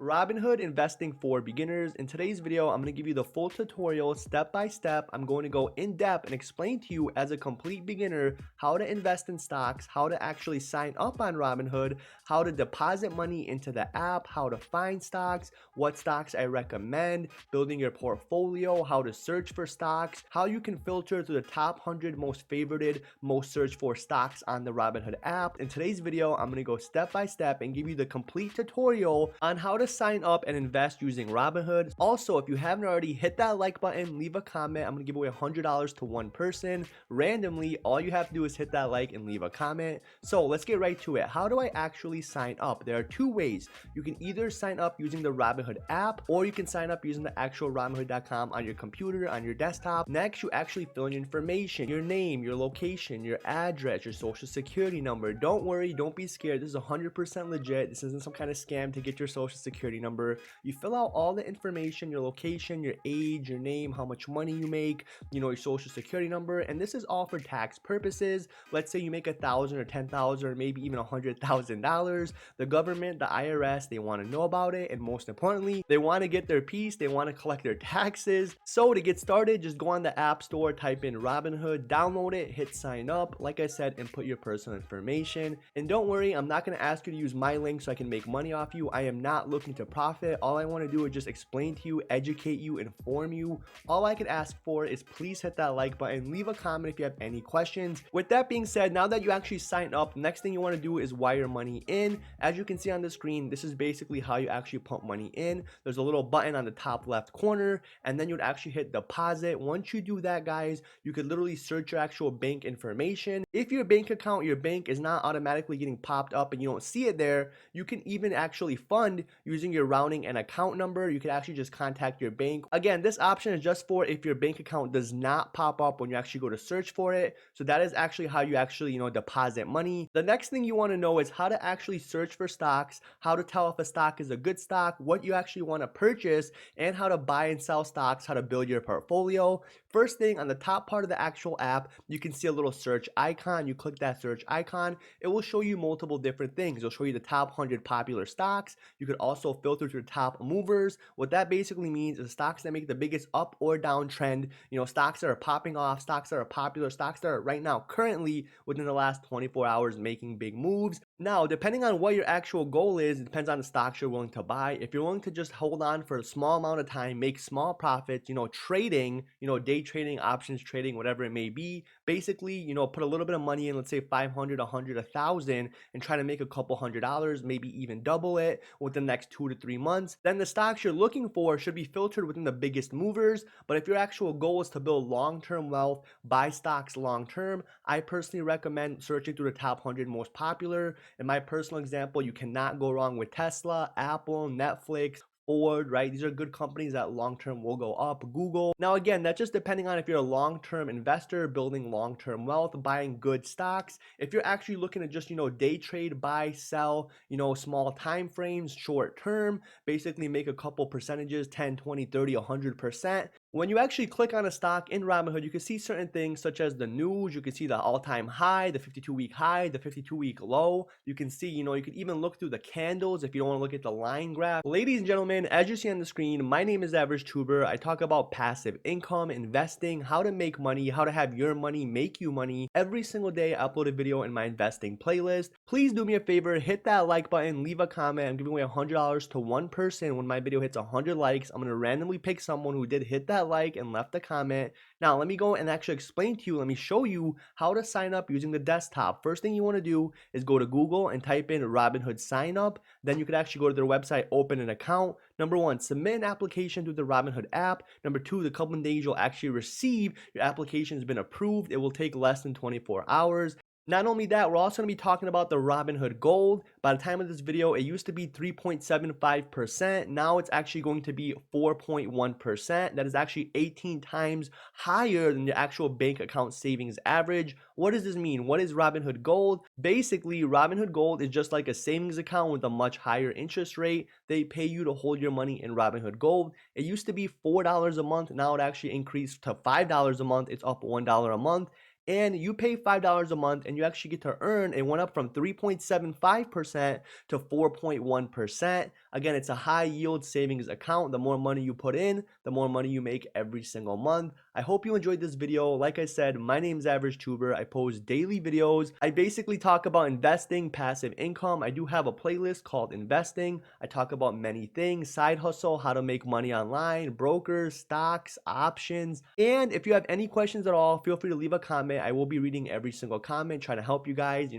Robinhood investing for beginners. In today's video, I'm going to give you the full tutorial step by step. I'm going to go in depth and explain to you as a complete beginner how to invest in stocks, how to actually sign up on Robinhood, how to deposit money into the app, how to find stocks, what stocks I recommend, building your portfolio, how to search for stocks, how you can filter through the top 100 most favorited, most searched for stocks on the Robinhood app. In today's video, I'm going to go step by step and give you the complete tutorial on how to sign up and invest using Robinhood. Also, if you haven't already, hit that like button, leave a comment. I'm going to give away $100 to one person randomly. All you have to do is hit that like and leave a comment. So let's get right to it. How do I actually sign up? There are two ways. You can either sign up using the Robinhood app, or you can sign up using the actual Robinhood.com on your computer, on your desktop. Next, you actually fill in your information, your name, your location, your address, your social security number. Don't worry, don't be scared. This is 100% legit. This isn't some kind of scam to get your social security number. You fill out all the information, your location, your age, your name, how much money you make, your social security number, and this is all for tax purposes. Let's say you make $1,000 or $10,000 or maybe even $100,000. The government, the IRS, they want to know about it, and most importantly, they want to get their piece. They want to collect their taxes. So to get started, just go on the App Store, type in Robinhood, download it, hit sign up, like I said, and put your personal information. And don't worry, I'm not going to ask you to use my link so I can make money off you. I am not looking to profit. All I want to do is just explain to you, educate you, inform you. All I could ask for is please hit that like button, leave a comment if you have any questions. With that being said, now that you actually sign up, next thing you want to do is wire money in. As you can see on the screen, this is basically how you actually pump money in. There's a little button on the top left corner, and then you'd actually hit deposit. Once you do that, guys, you could literally search your actual bank information. If your bank account, your bank is not automatically getting popped up and you don't see it there, you can even actually fund using your routing and account number. You can actually just contact your bank. Again, this option is just for if your bank account does not pop up when you actually go to search for it. So that is actually how you actually, deposit money. The next thing you want to know is how to actually search for stocks, how to tell if a stock is a good stock, what you actually want to purchase, and how to buy and sell stocks, how to build your portfolio. First thing, on the top part of the actual app, you can see a little search icon. You click that search icon, it will show you multiple different things. It'll show you the top 100 popular stocks. You could also filter to the top movers. What that basically means is stocks that make the biggest up or down trend, stocks that are popping off, stocks that are popular, stocks that are right now currently within the last 24 hours making big moves. Now, depending on what your actual goal is, it depends on the stocks you're willing to buy. If you're willing to just hold on for a small amount of time, make small profits, trading, day trading, options trading, whatever it may be, basically, put a little bit of money in, let's say 500, 100, 1,000, and try to make a couple $100, maybe even double it within the next 2 to 3 months. Then the stocks you're looking for should be filtered within the biggest movers. But if your actual goal is to build long-term wealth, buy stocks long-term, I personally recommend searching through the top 100 most popular. In my personal example, you cannot go wrong with Tesla, Apple, Netflix, Ford, right? These are good companies that long-term will go up. Google. Now, again, that's just depending on if you're a long-term investor building long-term wealth, buying good stocks. If you're actually looking to just, day trade, buy, sell, small time frames, short term, basically make a couple percentages, 10, 20, 30, 100%. When you actually click on a stock in Robinhood, you can see certain things such as the news. You can see the all-time high, the 52-week high, the 52-week low. You can see, you can even look through the candles if you don't want to look at the line graph. Ladies and gentlemen, as you see on the screen, my name is Average Tuber. I talk about passive income, investing, how to make money, how to have your money make you money. Every single day, I upload a video in my investing playlist. Please do me a favor, hit that like button, leave a comment. I'm giving away $100 to one person. When my video hits 100 likes, I'm going to randomly pick someone who did hit that like and left a comment. Now let me go and actually explain to you, let me show you how to sign up using the desktop. First thing you want to do is go to Google and type in Robinhood sign up. Then you could actually go to their website, open an account. Number one, submit an application through the Robinhood app. Number two, the couple of days you'll actually receive your application has been approved. It will take less than 24 hours. Not only that, we're also going to be talking about the Robinhood Gold. By the time of this video, it used to be 3.75%. Now it's actually going to be 4.1%. That is actually 18 times higher than the actual bank account savings average. What does this mean? What is Robinhood Gold? Basically, Robinhood Gold is just like a savings account with a much higher interest rate. They pay you to hold your money in Robinhood Gold. It used to be $4 a month. Now it actually increased to $5 a month. It's up $1 a month. And you pay $5 a month and you actually get to earn, it went up from 3.75% to 4.1%. Again, it's a high yield savings account. The more money you put in, the more money you make every single month. I hope you enjoyed this video. Like I said, my name's Average Tuber. I post daily videos. I basically talk about investing, passive income. I do have a playlist called Investing. I talk about many things: side hustle, how to make money online, brokers, stocks, options. And if you have any questions at all, feel free to leave a comment. I will be reading every single comment, trying to help you guys.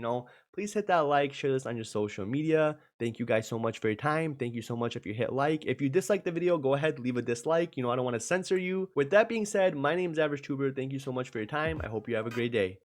Please hit that like, share this on your social media. Thank you guys so much for your time. Thank you so much if you hit like. If you dislike the video, go ahead, leave a dislike. I don't want to censor you. With that being said, my name is Average Tuber. Thank you so much for your time. I hope you have a great day.